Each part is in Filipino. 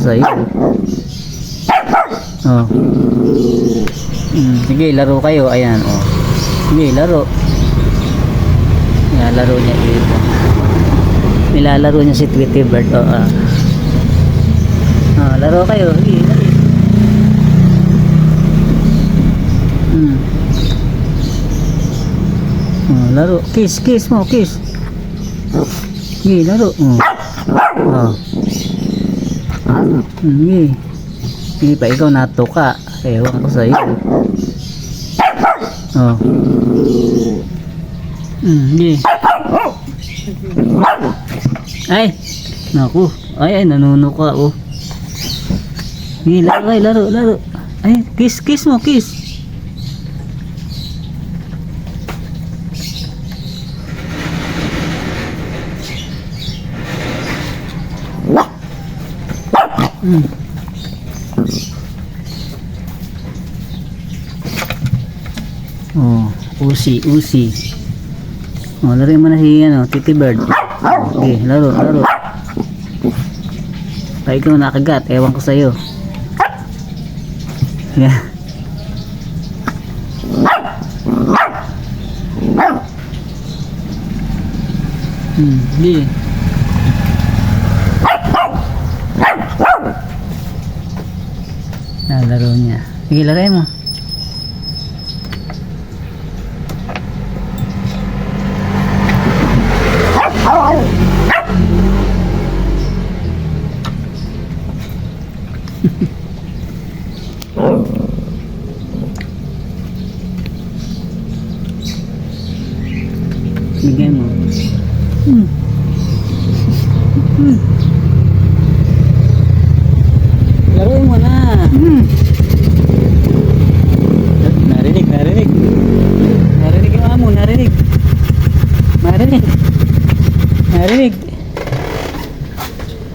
Sa'yo. Oh. Sige, laro kayo. Ayan, oh. Sige, laro. Nilalaro niya ito. Nilalaro niya si Tweety Bird. Oh, laro kayo. Sige, laro. Laro. Kiss, kiss mo, kiss. Sige, laro. Sige. Hindi pa ikaw natuka. Ewan ko sa'yo. Sige. Ay. Naku. Ay, nanunuka. Sige, laro kayo, laro, laro. Ay, kiss, kiss mo, kiss. Usi, usi. Laro mo na si Tweety Bird. Okay, laro, laro. Pa ikaw nakagat, ewan ko sa'yo. Yeah. Di. Laro niya. Sige, lagay mo. Bigay mo. Laruin mo na. Narinig, narinig. Narinig yung amo, narinig. Narinig. Narinig.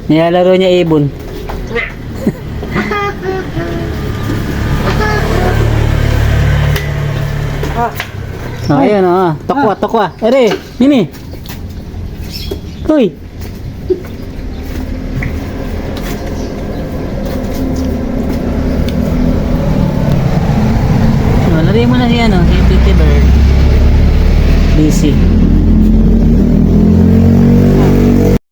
Nilalaro niya ibon. Ayun, tokwa, tokwa. Ere, ini. Hoy. Lari mo na si si Tweety Bird. Busy.